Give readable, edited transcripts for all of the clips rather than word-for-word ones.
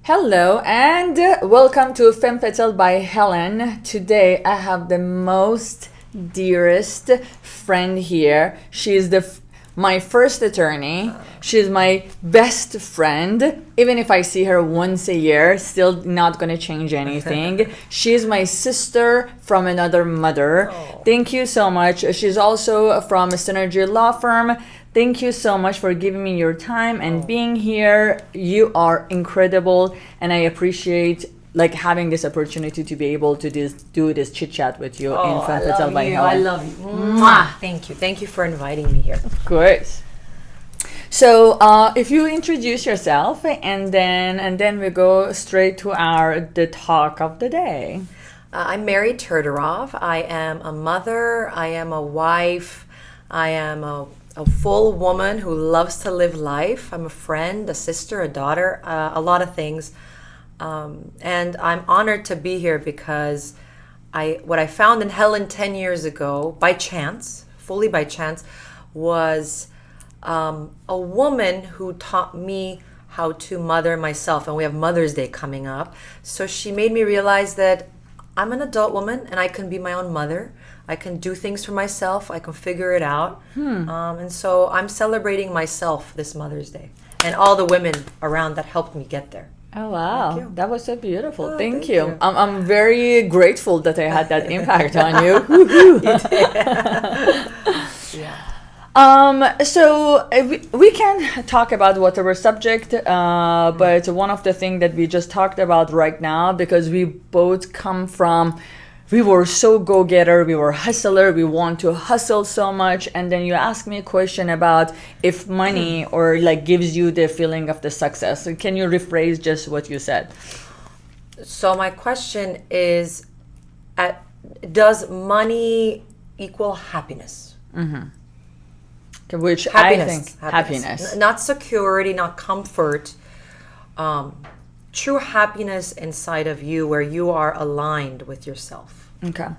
Hello and welcome to Femme Fatale by Helen. Today I have the most dearest friend here. She is my first attorney. She's my best friend. Even if I see her once a year, still not going to change anything. She's my sister from another mother. Oh. Thank you so much. She's also from a Synergy law firm. Thank you so much for giving me your time and being here. You are incredible, and I appreciate having this opportunity to be able to do this chit chat with you in Femme Fatale by Helen. I love you. Mwah. Thank you. Thank you for inviting me here. Of course. So, if you introduce yourself, and then we go straight to the talk of the day. I'm Mary Terterov. I am a mother. I am a wife. I am a full woman who loves to live life. I'm a friend, a sister, a daughter, a lot of things. And I'm honored to be here because what I found in Helen 10 years ago, by chance, fully by chance, was a woman who taught me how to mother myself. And we have Mother's Day coming up. So she made me realize that I'm an adult woman and I can be my own mother. I can do things for myself. I can figure it out. And so I'm celebrating myself this Mother's Day and all the women around that helped me get there. Oh, wow. That was so beautiful. Oh, thank thank you. you. I'm very grateful that I had that impact on you. Yeah. So we can talk about whatever subject, but one of the things that we just talked about right now, because we both come from, we were so go-getter, we were hustler, we want to hustle so much, and then you ask me a question about if money or gives you the feeling of the success. So can you rephrase just what you said? So my question is, does money equal happiness? Which Happiness. I think happiness. Not security, not comfort. True happiness inside of you where you are aligned with yourself. Okay.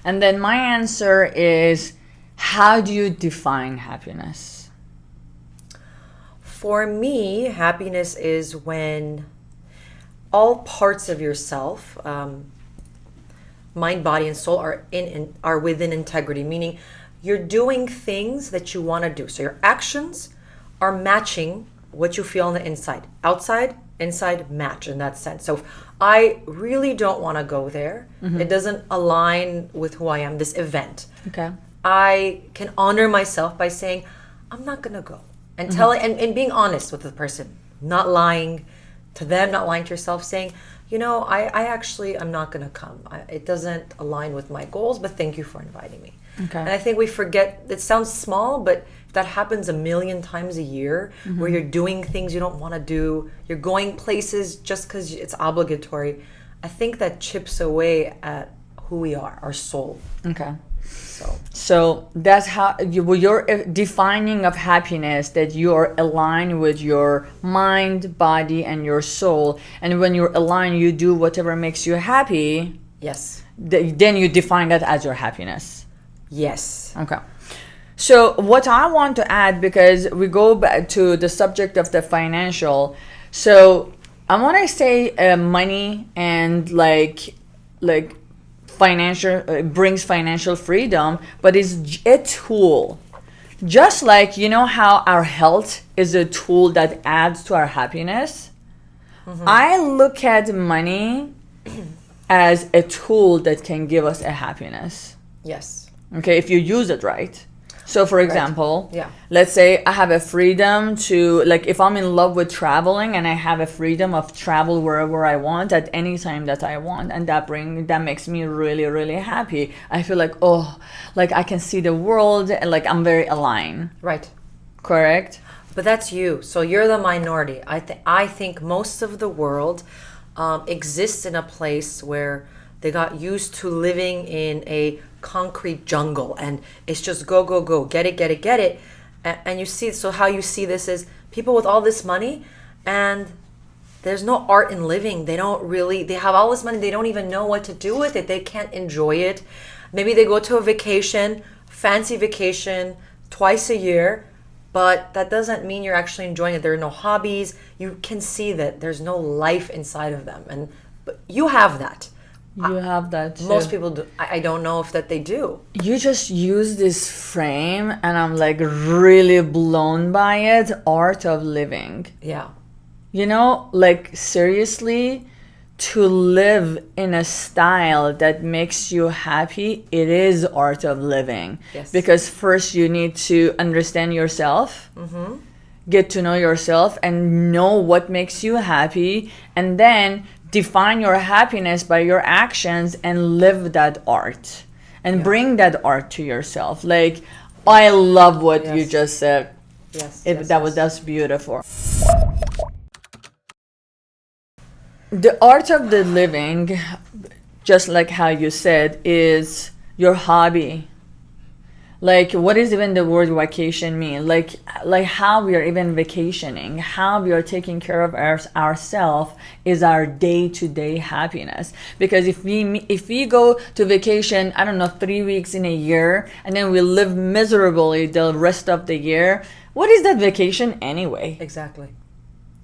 And then my answer is, how do you define happiness? For me, happiness is when all parts of yourself, mind, body, and soul, are within integrity, meaning you're doing things that you want to do. So your actions are matching what you feel on the inside. Outside, inside, match in that sense. So if I really don't want to go there, it doesn't align with who I am, this event. Okay. I can honor myself by saying, I'm not going to go. And telling and being honest with the person, not lying to them, not lying to yourself, saying, I actually am not going to come. It doesn't align with my goals, but thank you for inviting me. Okay. And I think we forget, it sounds small, but if that happens a million times a year, where you're doing things you don't want to do, you're going places just because it's obligatory, I think that chips away at who we are, our soul. Okay. So that's how you're defining of happiness, that you are aligned with your mind, body, and your soul. And when you're aligned, you do whatever makes you happy. yes. Then you define that as your happiness. Yes. Okay. So what I want to add, because we go back to the subject of the financial. So I want to say money and financial brings financial freedom, but it's a tool. Just like how our health is a tool that adds to our happiness. I look at money as a tool that can give us a happiness. Yes. Okay, if you use it right. So for example, Yeah. let's say I have a freedom to, if I'm in love with traveling and I have a freedom of travel wherever I want at any time that I want, and that makes me really, really happy. I feel I can see the world, and I'm very aligned. Right. Correct? But that's you. So you're the minority. I think most of the world exists in a place where they got used to living in a concrete jungle, and it's just go, go, go, get it. And you see, so how you see this is people with all this money, and there's no art in living. They have all this money. They don't even know what to do with it. They can't enjoy it. Maybe they go to a vacation, fancy vacation, twice a year, but that doesn't mean you're actually enjoying it. There are no hobbies. You can see that there's no life inside of them, and but you have that. You have that too. Most people do. I don't know if that they do. You just use this frame, and I'm like really blown by it. Art of living. Yeah. You know, like seriously, to live in a style that makes you happy, it is art of living. Yes. Because first you need to understand yourself, get to know yourself, and know what makes you happy, and then define your happiness by your actions and live that art and bring that art to yourself. Like, I love what you just said. That's beautiful. The art of the living, just like how you said, is your hobby. Like, what does even the word vacation mean? Like how we are even vacationing, how we are taking care of ourselves is our day-to-day happiness. Because if we go to vacation, I don't know, 3 weeks in a year, and then we live miserably the rest of the year, what is that vacation anyway? Exactly.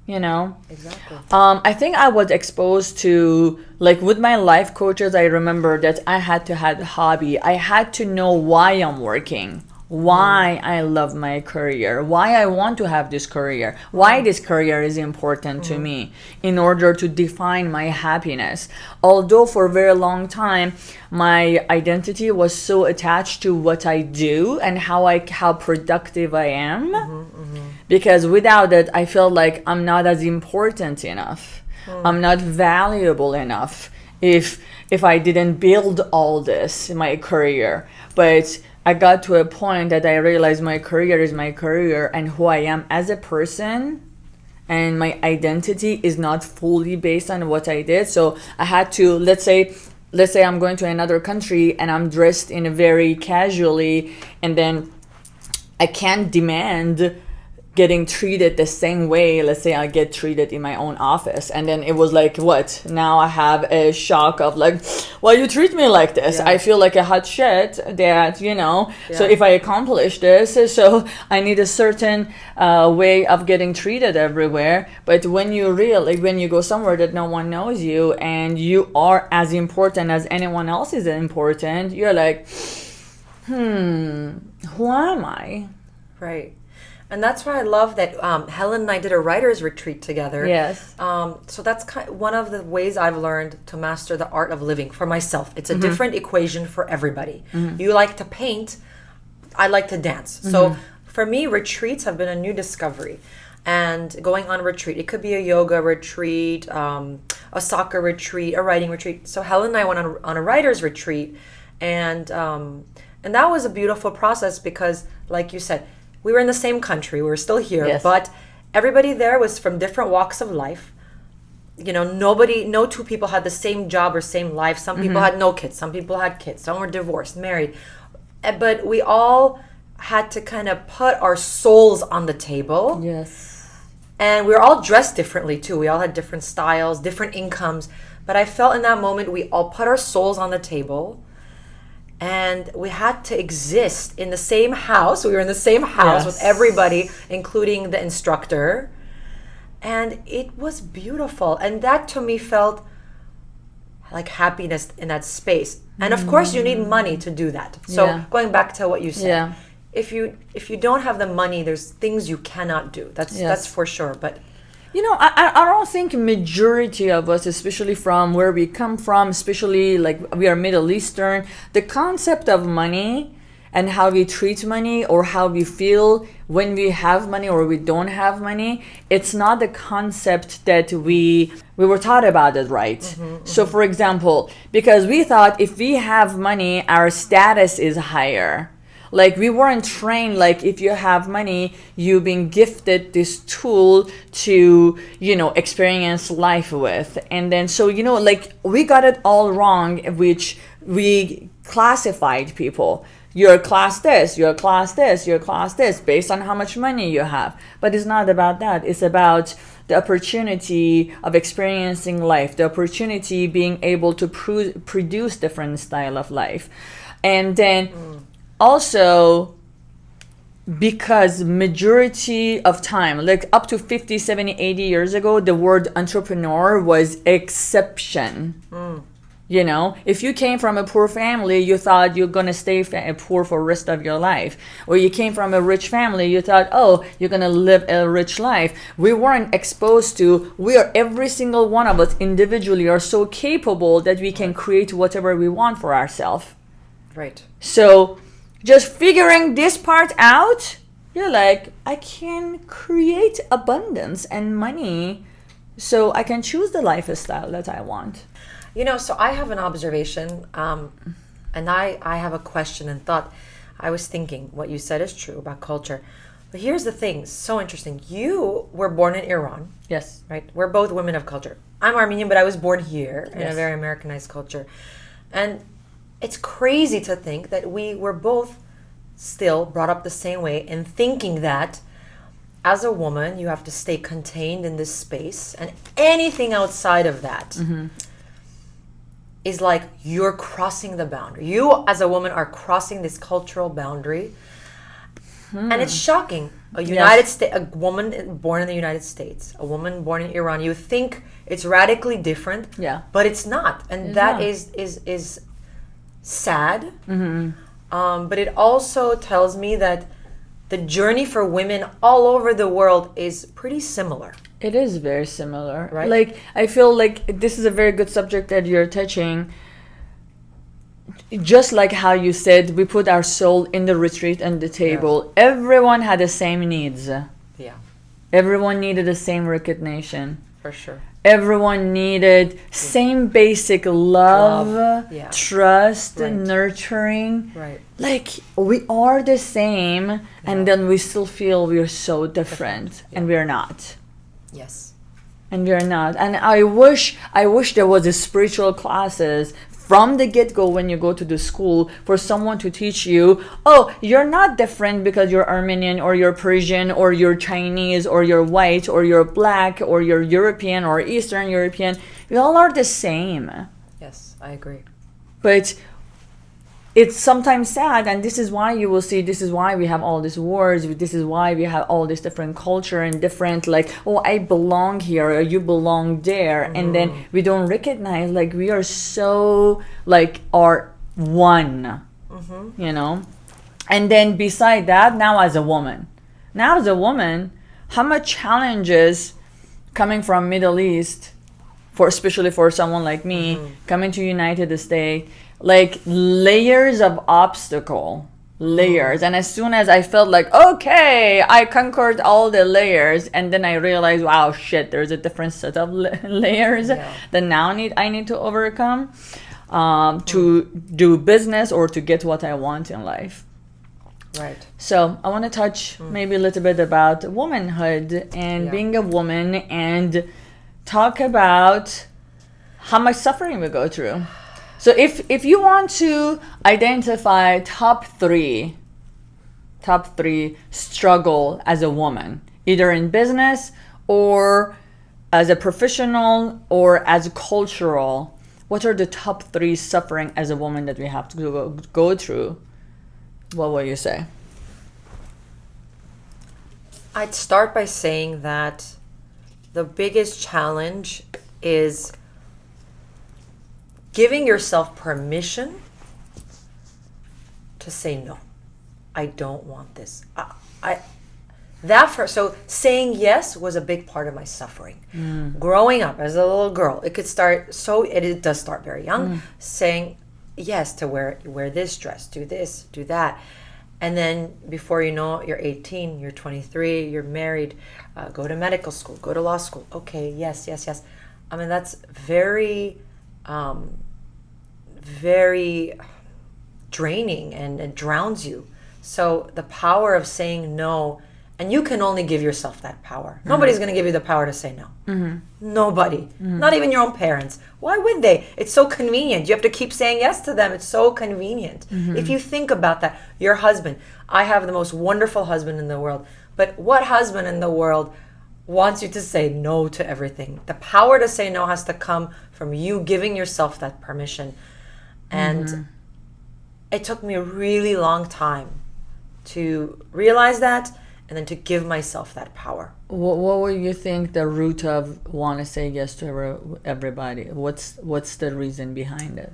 You know? Exactly. I think I was exposed to, like, with my life coaches, I remember that I had to have a hobby. I had to know why I'm working, why I love my career, why I want to have this career, why this career is important to me in order to define my happiness. Although for a very long time, my identity was so attached to what I do and how productive I am. Because without it, I felt like I'm not as important enough. I'm not valuable enough if I didn't build all this in my career. But I got to a point that I realized my career is my career, and who I am as a person and my identity is not fully based on what I did. So I had to, let's say I'm going to another country and I'm dressed in a very casually, and then I can't demand getting treated the same way, let's say I get treated in my own office. And then it was like, what? Now I have a shock of like, why you treat me like this? I feel like a hot shit that, you know, so if I accomplish this, so I need a certain way of getting treated everywhere. But when you go somewhere that no one knows you and you are as important as anyone else is important, you're like, who am I? Right. And that's why I love that Helen and I did a writer's retreat together. Yes. So that's one of the ways I've learned to master the art of living for myself. It's a different equation for everybody. You like to paint, I like to dance. So for me, retreats have been a new discovery. And going on retreat, it could be a yoga retreat, a soccer retreat, a writing retreat. So Helen and I went on a writer's retreat, and that was a beautiful process because, like you said, we were in the same country. We were still here, but everybody there was from different walks of life. You know, no two people had the same job or same life. Some people had no kids. Some people had kids. Some were divorced, married. But we all had to kind of put our souls on the table. Yes. And we were all dressed differently too. We all had different styles, different incomes. But I felt in that moment we all put our souls on the table. And we had to exist in the same house. We were in the same house with everybody, including the instructor. And it was beautiful. And that to me felt like happiness in that space. And of course, you need money to do that. So going back to what you said, if you don't have the money, there's things you cannot do. That's for sure. But you know, I don't think majority of us, especially from where we come from, especially like we are Middle Eastern, the concept of money and how we treat money or how we feel when we have money or we don't have money, it's not the concept that we were taught about it, right? So for example, because we thought if we have money, our status is higher. Like we weren't trained, like if you have money, you've been gifted this tool to, you know, experience life with. And then, so, you know, like we got it all wrong, which we classified people. You're class this, you're class this, you're class this, based on how much money you have. But it's not about that. It's about the opportunity of experiencing life, the opportunity being able to produce different style of life. And then also because majority of time, like up to 50, 70, 80 years ago, the word entrepreneur was exception. You know, if you came from a poor family, you thought you're going to stay poor for the rest of your life. Or you came from a rich family, you thought, oh, you're going to live a rich life. We weren't exposed to, every single one of us individually are so capable that we can create whatever we want for ourselves. Right. So just figuring this part out, you're like, I can create abundance and money so I can choose the lifestyle that I want. You know, so I have an observation, and I have a question and thought. I was thinking what you said is true about culture. But here's the thing, so interesting. You were born in Iran. Yes. Right? We're both women of culture. I'm Armenian, but I was born here in Yes. a very Americanized culture. And it's crazy to think that we were both still brought up the same way in thinking that as a woman, you have to stay contained in this space, and anything outside of that is like you're crossing the boundary. You as a woman are crossing this cultural boundary. And it's shocking. A woman born in the United States, a woman born in Iran, you think it's radically different, but it's not. And that is sad. But it also tells me that the journey for women all over the world is pretty similar. It is very similar. Right? Like, I feel like this is a very good subject that you're touching. Just like how you said, we put our soul in the retreat and the table. Yeah. Everyone had the same needs. Yeah. Everyone needed the same recognition. For sure. Everyone needed same basic love. Trust, nurturing. Right. Like, we are the same, and then we still feel we're so different. And we're not. Yes. And we're not. And I wish there was a spiritual classes from the get-go when you go to the school for someone to teach you, oh, you're not different because you're Armenian or you're Persian or you're Chinese or you're white or you're black or you're European or Eastern European. We all are the same. Yes, I agree. But it's sometimes sad, and this is why you will see, this is why we have all these wars, this is why we have all this different culture and different, like, oh, I belong here or you belong there. And then we don't recognize, like, we are so, like, are one, you know. And then beside that, now as a woman, how much challenges coming from Middle East, especially for someone like me, coming to United States, like layers of obstacle, and as soon as I felt like, okay, I conquered all the layers, and then I realized, wow, shit, there's a different set of layers that now I need to overcome to do business or to get what I want in life. Right. So I want to touch maybe a little bit about womanhood and being a woman, and talk about how much suffering we go through. So if you want to identify top three struggle as a woman, either in business or as a professional or as cultural, what are the top three suffering as a woman that we have to go through? What will you say? I'd start by saying that the biggest challenge is giving yourself permission to say no. I don't want this. So saying yes was a big part of my suffering. Growing up as a little girl, it does start very young, saying yes to wear this dress, do this, do that. And then before you know it, you're 18, you're 23, you're married, go to medical school, go to law school. Okay, yes. I mean, that's very draining, and it drowns you. So the power of saying no, and you can only give yourself that power. Nobody's going to give you the power to say no. Nobody. Not even your own parents. Why would they? It's so convenient. You have to keep saying yes to them. It's so convenient. If you think about that, your husband, I have the most wonderful husband in the world, but what husband in the world wants you to say no to everything? The power to say no has to come from you giving yourself that permission. And it took me a really long time to realize that and then to give myself that power. What would you think the root of want to say yes to everybody? What's the reason behind it?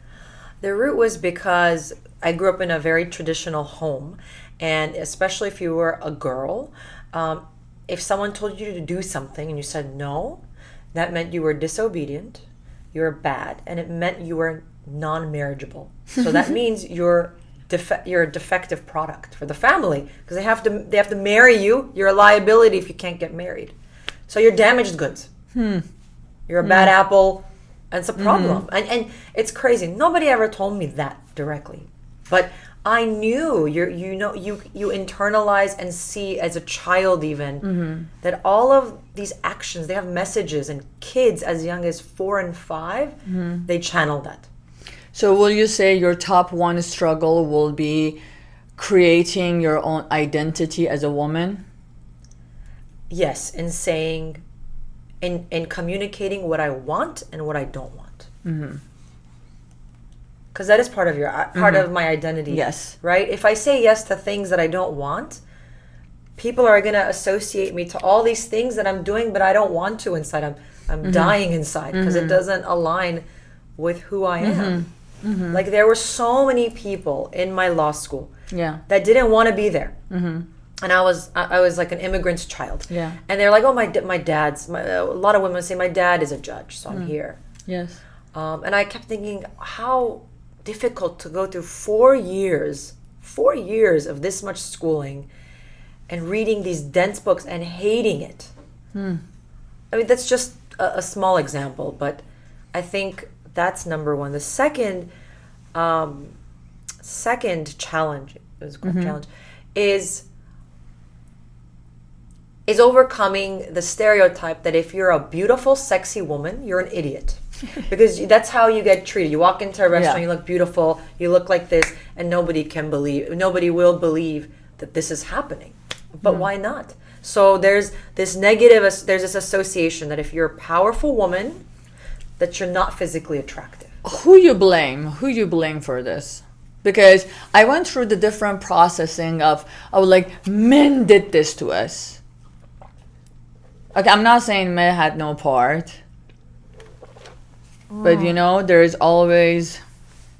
The root was because I grew up in a very traditional home, and especially if you were a girl, if someone told you to do something and you said no, that meant you were disobedient, you were bad, and it meant you were non-marriageable. So that means you're a defective product for the family, because they have to marry you. You're a liability if you can't get married. So you're damaged goods. You're a bad apple, and it's a problem. And it's crazy. Nobody ever told me that directly, but I knew you internalize and see as a child even that all of these actions, they have messages, and kids as young as 4 and 5, they channel that. So will you say your top one struggle will be creating your own identity as a woman? Yes, in saying, in communicating what I want and what I don't want. Because that is part of my identity. Yes. Right? If I say yes to things that I don't want, people are going to associate me to all these things that I'm doing, but I don't want to inside. I'm dying inside because it doesn't align with who I am. Like there were so many people in my law school that didn't want to be there. And I was like an immigrant's child. Yeah. And they're like, oh, my dad's, a lot of women say my dad is a judge, so I'm here. Yes. And I kept thinking how difficult to go through 4 years of this much schooling and reading these dense books and hating it. I mean, that's just a small example, but I think that's number one. The second challenge, it was a challenge, is overcoming the stereotype that if you're a beautiful, sexy woman, you're an idiot. Because that's how you get treated. You walk into a restaurant, you look beautiful, you look like this, and nobody will believe that this is happening. But why not? So there's this association that if you're a powerful woman, that you're not physically attractive. Who you blame for this? Because I went through the different processing of like, men did this to us. Okay, I'm not saying men had no part, but there is always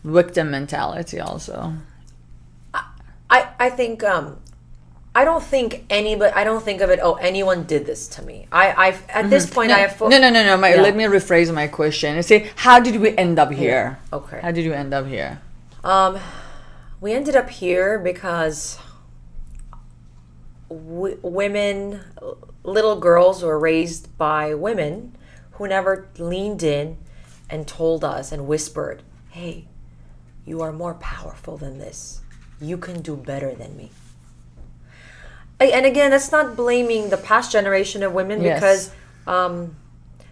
victim mentality also. I think I don't think of it, oh, anyone did this to me. At this point I have No. Let me rephrase my question and say, how did we end up here? Okay. How did you end up here? We ended up here because women, little girls were raised by women who never leaned in and told us and whispered, hey, you are more powerful than this. You can do better than me. And again, that's not blaming the past generation of women, because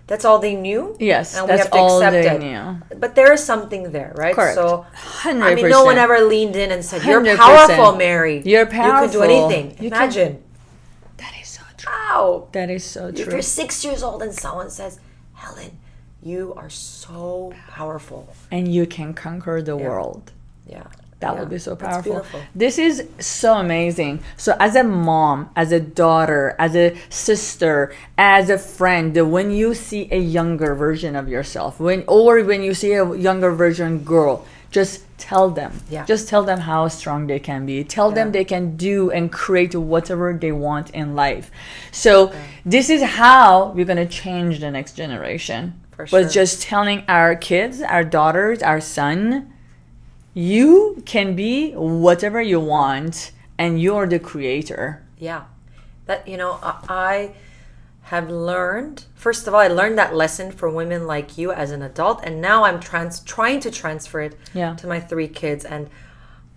that's all they knew. Yes, and that's we have to all accept they it. knew. But there is something there, right? Correct. So, 100%. I mean, no one ever leaned in and said, "You're 100%. powerful, Mary. You're powerful. You can do anything." Imagine. That is so true. Wow. That is so true. If you're 6 years old and someone says, "Helen, you are so powerful, and you can conquer the world," that would be so powerful. Beautiful. This is so amazing. So as a mom, as a daughter, as a sister, as a friend, when you see a younger version of yourself, when you see a younger version girl, just tell them. Just tell them how strong they can be. Tell them they can do and create whatever they want in life. So this is how we're going to change the next generation. For sure. But just telling our kids, our daughters, our son, you can be whatever you want, and you're the creator. Yeah. That, I have learned, first of all, I learned that lesson from women like you as an adult, and now I'm trying to transfer it to my 3 kids. And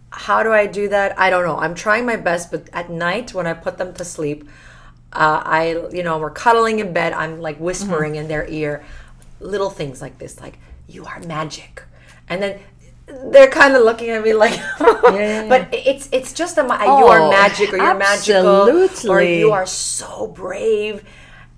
how do I do that? I don't know. I'm trying my best, but at night when I put them to sleep, we're cuddling in bed, I'm like whispering in their ear little things like this, like, you are magic. And then they're kind of looking at me like, but it's just you are magic, or you're magical, or you are so brave.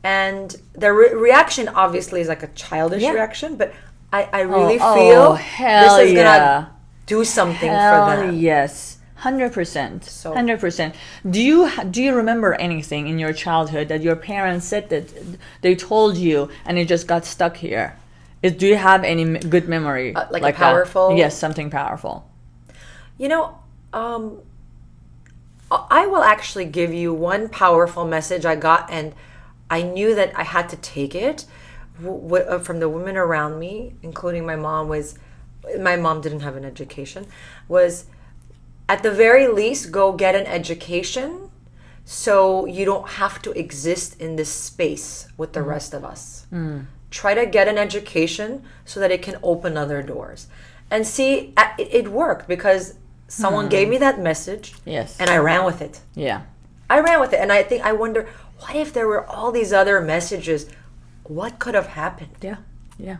And the reaction obviously is like a childish reaction, but I really feel this is gonna do something for them. Yes, 100%. So- 100%. Do you remember anything in your childhood that your parents said that they told you and it just got stuck here? Do you have any good memory Like a that? powerful- Yes, something powerful. You know, I will actually give you one powerful message I got, and I knew that I had to take it from the women around me, including my mom. My mom didn't have an education. Was, at the very least, go get an education so you don't have to exist in this space with the rest of us. Try to get an education so that it can open other doors. And see, it worked because someone gave me that message. Yes. And I ran with it. Yeah. I ran with it. And I wonder, what if there were all these other messages? What could have happened? Yeah. Yeah.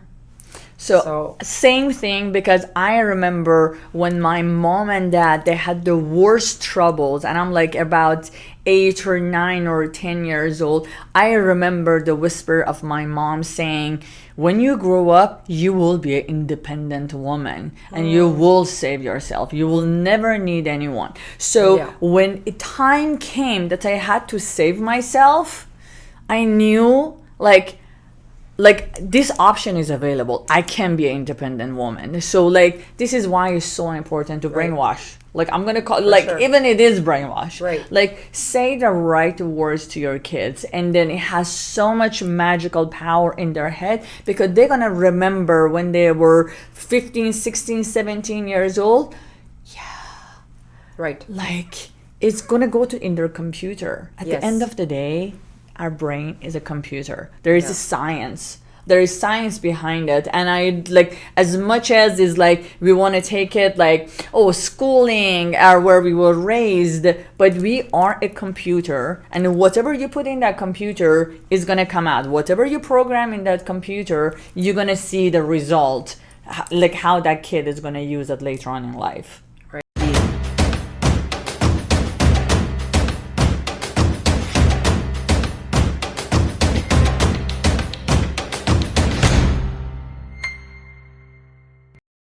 So same thing, because I remember when my mom and dad, they had the worst troubles, and I'm like about 8 or 9 or 10 years old. I remember the whisper of my mom saying, when you grow up, you will be an independent woman and you will save yourself. You will never need anyone. So when time came that I had to save myself, I knew like this option is available. I can be an independent woman. So like this is why it's so important to brainwash. Like I'm gonna call even it is brainwash. Right. Like say the right words to your kids, and then it has so much magical power in their head, because they're gonna remember when they were 15, 16, 17 years old. Right. Like it's gonna go in their computer. At the end of the day, our brain is a computer. There is a science. There is science behind it. And I like, as much as is like we want to take it like, oh, schooling or where we were raised, but we are a computer, and whatever you put in that computer is gonna come out. Whatever you program in that computer, you're gonna see the result, like how that kid is gonna use it later on in life.